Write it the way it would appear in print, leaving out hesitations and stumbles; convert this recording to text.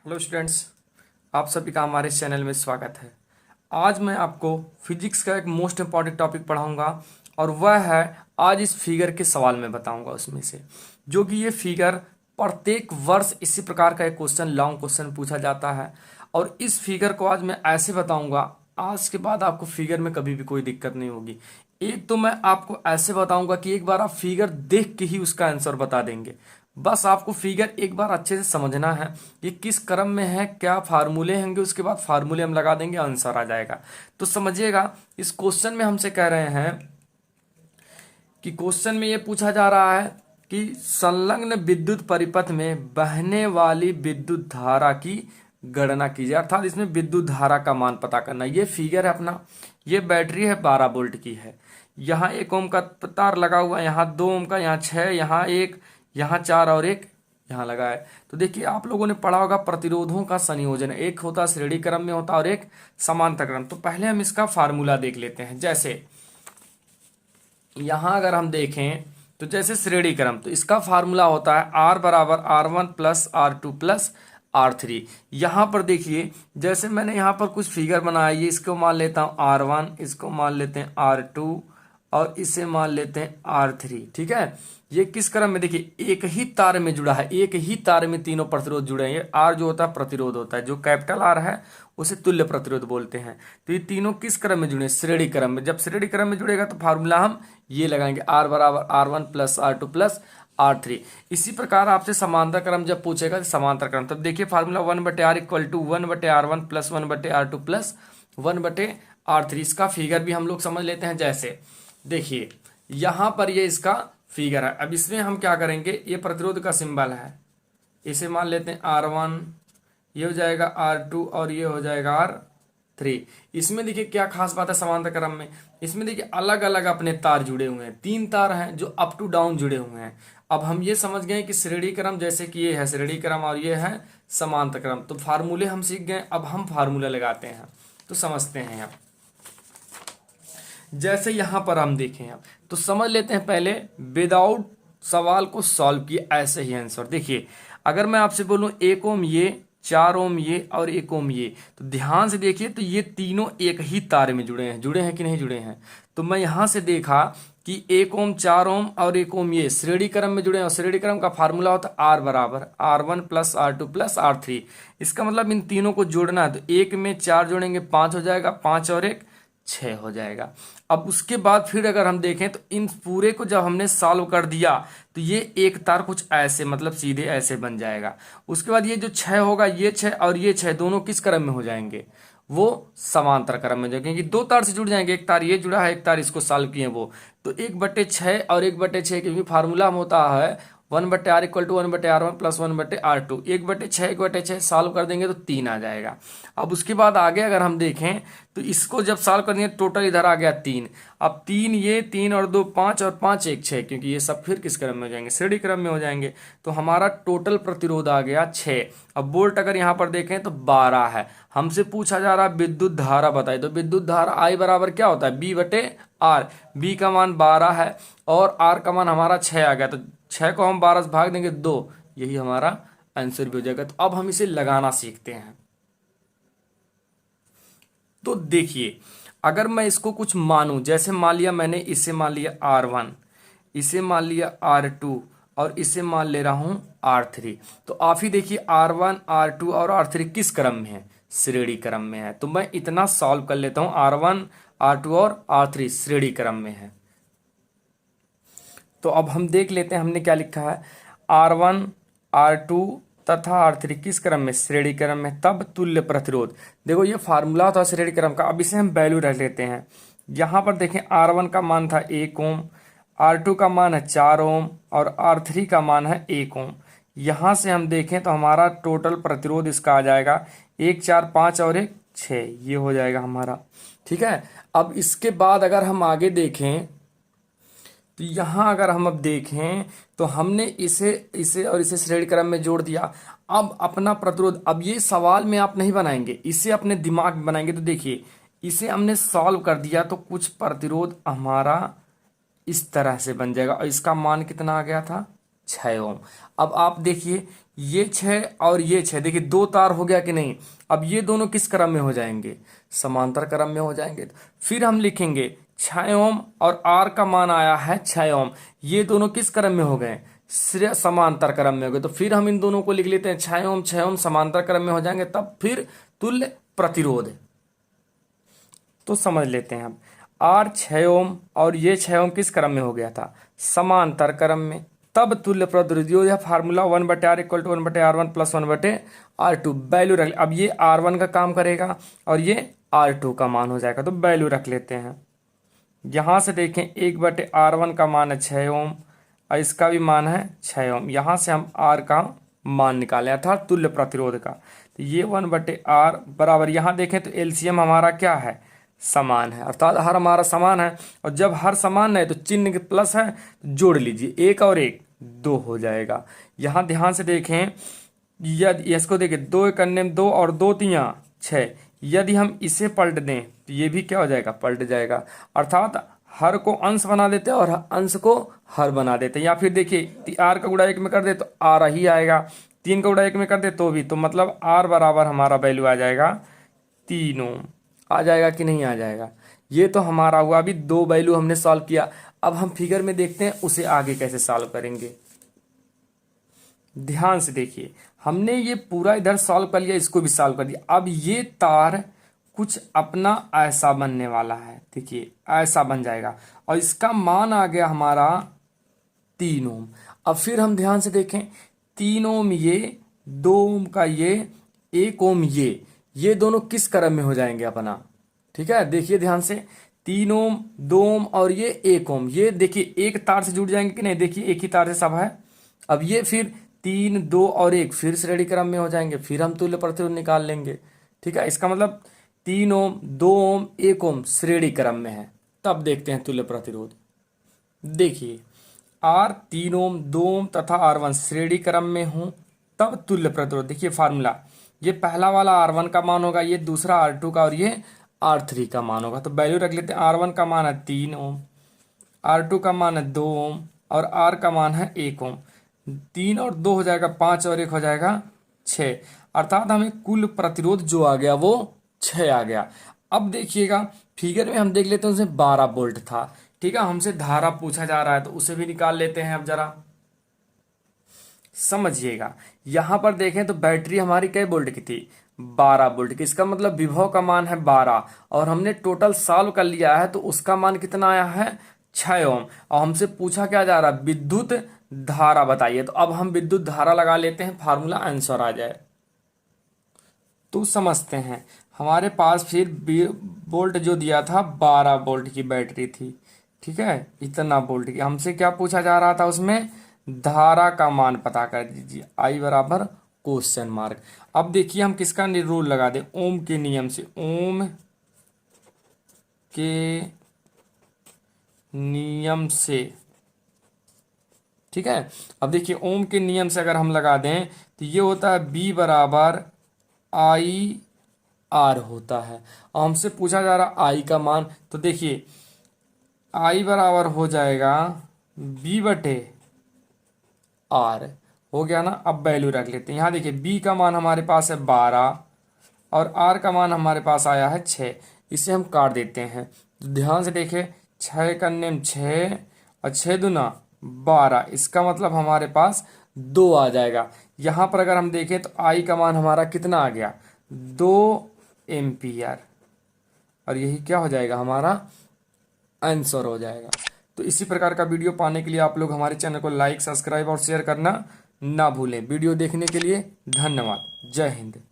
Hello students, आप सभी का हमारे चैनल में स्वागत है। आज मैं आपको फिजिक्स का एक मोस्ट इम्पॉर्टेंट टॉपिक पढ़ाऊंगा और वह है आज इस फिगर के सवाल में बताऊंगा उसमें से, जो कि ये फिगर प्रत्येक वर्ष इसी प्रकार का एक क्वेश्चन लॉन्ग क्वेश्चन पूछा जाता है। और इस फिगर को आज मैं ऐसे बताऊंगा, आज के बाद आपको फिगर में कभी भी कोई दिक्कत नहीं होगी। एक तो मैं आपको ऐसे बताऊंगा कि एक बार आप फिगर देख के ही उसका आंसर बता देंगे। बस आपको फिगर एक बार अच्छे से समझना है ये किस क्रम में है, क्या फार्मूले होंगे, उसके बाद फार्मूले हम लगा देंगे, आंसर आ जाएगा। तो समझिएगा, इस क्वेश्चन में हमसे कह रहे हैं कि क्वेश्चन में ये पूछा जा रहा है कि संलग्न विद्युत परिपथ में बहने वाली विद्युत धारा की गणना कीजिए, अर्थात इसमें विद्युत धारा का मान पता करना। ये फिगर है अपना, ये बैटरी है 12 वोल्ट की है। यहाँ 1 ओम का तार लगा हुआ है, यहाँ 2 ओम का, यहाँ 6, यहाँ 1, यहाँ 4 और 1 यहाँ लगा है। तो देखिए, आप लोगों ने पढ़ा होगा प्रतिरोधों का संयोजन, एक होता श्रेणी क्रम में होता और एक समांतर क्रम। तो पहले हम इसका फार्मूला देख लेते हैं। जैसे यहां अगर हम देखें तो जैसे श्रेणी क्रम, तो इसका फार्मूला होता है R बराबर R1 plus R2 plus R3। यहां पर देखिए, जैसे मैंने यहां पर कुछ फिगर बनाया, ये इसको मान लेता हूं R1, इसको मान लेते हैं R2 और इसे मान लेते हैं R3। ठीक है, ये किस क्रम में, देखिए एक ही तार में जुड़ा है, एक ही तार में तीनों प्रतिरोध जुड़े हैं। ये R जो होता है प्रतिरोध होता है, जो कैपिटल R है उसे तुल्य प्रतिरोध बोलते हैं। तो ये तीनों किस क्रम में जुड़े, श्रेणी क्रम में। जब श्रेणी क्रम में जुड़ेगा तो फार्मूला हम ये लगाएंगे, R बराबर R1 plus R2 plus R3। इसी प्रकार आपसे समांतर क्रम जब पूछेगा तो समांतर क्रम, तब देखिए formula 1/R equal to 1/R1 plus 1/R2 plus 1/R3। इसका फिगर भी हम लोग समझ लेते हैं। जैसे देखिए यहां पर ये इसका फिगर है। अब इसमें हम क्या करेंगे, ये प्रतिरोध का सिंबल है, इसे मान लेते हैं R1, ये हो जाएगा R2 और ये हो जाएगा R3। इसमें देखिए क्या खास बात है समांतर क्रम में, इसमें देखिए अलग अलग अपने तार जुड़े हुए हैं, 3 तार हैं जो अप टू डाउन जुड़े हुए हैं। अब हम ये समझ गए कि श्रेणी क्रम, जैसे कि ये है श्रेणी क्रम और ये है समांतर क्रम, तो फार्मूले हम सीख गए। अब हम फार्मूला लगाते हैं, तो समझते हैं। अब जैसे यहां पर हम देखें, अब तो समझ लेते हैं पहले, विदाउट सवाल को सॉल्व किए ऐसे ही आंसर। देखिए अगर मैं आपसे बोलूं 1 ओम ये, 4 ओम ये और 1 ओम ये, तो ध्यान से देखिए, तो ये तीनों एक ही तार में जुड़े हैं कि नहीं जुड़े हैं। तो मैं यहां से देखा कि 1 ओम, 4 ओम और 1 ओम ये श्रेणी क्रम में जुड़े हैं, और श्रेणी क्रम का फार्मूला होता है R बराबर R1 plus R2 plus R3। इसका मतलब इन तीनों को जोड़ना है, तो 1 में 4 जोड़ेंगे 5 हो जाएगा, 5 और 1 6 हो जाएगा। अब उसके बाद फिर अगर हम देखें तो इन पूरे को जब हमने सॉल्व कर दिया तो ये एक तार कुछ ऐसे, मतलब सीधे ऐसे बन जाएगा। उसके बाद ये जो 6 होगा, ये 6 और ये 6 दोनों किस क्रम में हो जाएंगे, वो समांतर क्रम में जाएंगे, क्योंकि 2 तार से जुड़ जाएंगे, एक तार ये जुड़ा है, एक तार इसको सॉल्व किए वो। तो 1/6 और 1/6, क्योंकि फार्मूला होता है 1/R equal to 1/R1 plus 1/R2। 1/6 1/6 solve कर देंगे तो 3 आ जाएगा। अब उसके बाद आगे अगर हम देखें तो इसको जब सॉल्व कर देंगे, टोटल इधर आ गया 3। अब 3 ये, 3 और 2 5 और 5 1 6, क्योंकि ये सब फिर किस क्रम में हो जाएंगे, श्रेणी क्रम में हो जाएंगे। तो हमारा टोटल प्रतिरोध आ गया 6। अब वोल्ट अगर यहाँ पर देखें तो 12 है। हमसे पूछा जा रहा है विद्युत धारा बताइए, तो विद्युत धारा I बराबर क्या होता है, B/R। B का मान 12 है और R का मान हमारा 6 आ गया, तो 6 को हम 12 से भाग देंगे 2, यही हमारा आंसर भी हो जाएगा। तो अब हम इसे लगाना सीखते हैं। तो देखिए अगर मैं इसको कुछ मानूं, जैसे मान लिया मैंने इसे मान लिया R1, इसे मान लिया R2 और इसे मान ले रहा हूं R3, तो आप ही देखिए R1 R2 और R3 किस क्रम में है, श्रेणी क्रम में है। तो मैं इतना सॉल्व कर लेता हूं, R1 R2 और R3 श्रेणी क्रम में है। तो अब हम देख लेते हैं हमने क्या लिखा है, R1 R2 तथा R3 किस क्रम में, श्रेणी क्रम में, तब तुल्य प्रतिरोध। देखो ये फार्मूला था श्रेणी क्रम का। अब इसे हम वैल्यू रख लेते हैं। यहां पर देखें R1 का मान था 1 ओम, R2 का मान है 4 ओम और R3 का मान है 1 ओम। यहां से हम देखें तो हमारा टोटल प्रतिरोध इसका आ जाएगा 1 4 5 और 1 6, ये हो जाएगा हमारा। ठीक है, अब इसके बाद अगर हम आगे देखें तो यहां अगर हम अब देखें तो हमने इसे इसे और इसे श्रेणी क्रम में जोड़ दिया। अब अपना प्रतिरोध, अब ये सवाल में आप नहीं बनाएंगे, इसे अपने दिमाग में बनाएंगे। तो देखिए इसे हमने सॉल्व कर दिया तो कुछ प्रतिरोध हमारा इस तरह से बन जाएगा, और इसका मान कितना आ गया था, 6 ओम। अब आप देखिए ये 6 और ये 6, देखिए 2 तार हो गया कि नहीं। अब ये दोनों किस क्रम में हो जाएंगे, समांतर क्रम में हो जाएंगे। फिर हम लिखेंगे 6 ओम और आर का मान आया है 6 ओम, ये दोनों किस क्रम में हो गए, समांतर क्रम में हो गए। तो फिर हम इन दोनों को लिख लेते हैं 6 ओम समांतर क्रम में हो जाएंगे, तब फिर तुल्य प्रतिरोध। तो समझ लेते हैं अब, आर 6 ओम और ये 6 ओम किस क्रम में हो गया था, समांतर क्रम में, तब तुल्य प्रतिरोध। यह formula 1/r = 1/r1 + 1/r2 value रख। अब ये R1 का काम करेगा और ये R2 का मान हो जाएगा, तो वैल्यू रख लेते हैं। यहां से देखें 1/r1 का मान है 6 ओम और इसका भी मान है 6 ओम। यहां से हम R का मान निकालें अर्थात तुल्य प्रतिरोध का। तो ये 1/r बराबर, यहां देखें तो एलसीएम हमारा क्या है, समान है, अर्थात हर हमारा समान है। और जब हर समान है तो चिन्ह के प्लस है, तो जोड़ लीजिए, 1 और 1 2 हो जाएगा। यहां ध्यान से देखें, यदि इसको देखें 2 एक अन्य 2 और 2 3 6, यदि हम इसे पलट दें तो ये भी क्या हो जाएगा, पलट जाएगा। अर्थात हर को अंश बना देते हैं और अंश को हर बना देते हैं। या फिर देखिए आर का गुणा 1 में कर दे तो आर ही आएगा, 3 का गुणा 1 में कर दे तो भी, तो मतलब आर बराबर हमारा वैल्यू आ जाएगा 3 ओम। आ जाएगा कि नहीं आ जाएगा। ये तो हमारा हुआ, अभी 2 वैल्यू हमने सॉल्व किया। अब हम फिगर में देखते हैं उसे आगे कैसे सॉल्व करेंगे। ध्यान से देखिए, हमने ये पूरा इधर सॉल्व कर लिया, इसको भी सॉल्व कर दिया। अब ये तार कुछ अपना ऐसा बनने वाला है, देखिए ऐसा बन जाएगा और इसका मान आ गया हमारा 3 ओम। अब फिर हम ध्यान से देखें, 3 ओम ये, 2 ओम का ये, 1 ओम ये दोनों किस क्रम में हो जाएंगे अपना, ठीक है। देखिए ध्यान से, 3 ओम, 2 ओम और ये 1 ओम, ये देखिए एक तार से जुड़ जाएंगे कि नहीं, देखिए एक ही तार से सब है। अब ये फिर 3 2 और 1 फिर श्रेणी क्रम में हो जाएंगे, फिर हम तुल्य प्रतिरोध निकाल लेंगे, ठीक है। इसका मतलब 3 ओम, 2 ओम, 1 ओम श्रेणी क्रम में है। तब देखते हैं तुल्य प्रतिरोध। देखिए R 3 ओम, 2 ओम तथा R1 श्रेणी क्रम में हूं, तब तुल्य प्रतिरोध। देखिए फार्मूला, ये पहला वाला R1 का मान होगा, ये दूसरा R2 का और ये R3 का मान होगा। तो वैल्यू रख लेते हैं, R1 का मान है 3 ओम, R2 का मान है 2 ओम और R का मान है 1 ओम। 3 और 2 हो जाएगा 5 और 1 हो जाएगा 6, अर्थात हमें कुल प्रतिरोध जो आ गया वो 6 आ गया। अब देखिएगा फिगर में हम देख लेते हैं, उसमें 12 वोल्ट था, ठीक है। हमसे धारा पूछा जा रहा है तो उसे भी निकाल लेते हैं। अब जरा समझिएगा, यहां पर देखें तो बैटरी हमारी कई वोल्ट की थी, 12 वोल्ट की। इसका मतलब विभव का मान है 12 और हमने टोटल सॉल्व कर लिया है, तो उसका मान कितना आया है 6 ओम। और हमसे पूछा क्या जा रहा है, विद्युत धारा बताइए। तो अब हम विद्युत धारा लगा लेते हैं, फार्मूला आंसर आ जाए। तो समझते हैं, हमारे पास फिर वोल्ट जो दिया था 12 वोल्ट की बैटरी थी, ठीक है। इतना वोल्ट की हमसे क्या पूछा जा रहा था, उसमें धारा का मान पता कर दीजिए, I बराबर क्वेश्चन मार्क। अब देखिए हम किसका रूल लगा दें, ओम के नियम से, ओम के नियम से, ठीक है। अब देखिए ओम के नियम से अगर हम लगा दें तो ये होता है B बराबर IR होता है। और हमसे पूछा जा रहा I का मान, तो देखिए I बराबर हो जाएगा B/R हो गया ना। अब वैल्यू रख लेते हैं, यहाँ देखिए B का मान हमारे पास है 12 और R का मान हमारे पास आया है 6, इसे हम काट देते हैं। तो ध्यान से देखें, 6 का नियम 6 और 6 दूना 12, इसका मतलब हमारे पास 2 आ जाएगा। यहाँ पर अगर हम देखें तो I का मान हमारा कितना आ गया, 2 एम्पियर, और यही क्या हो जाएगा, हमारा आंसर हो जाएगा। तो इसी प्रकार का वीडियो पाने के लिए आप लोग हमारे चैनल को लाइक, सब्सक्राइब और शेयर करना ना भूलें। वीडियो देखने के लिए धन्यवाद। जय हिंद।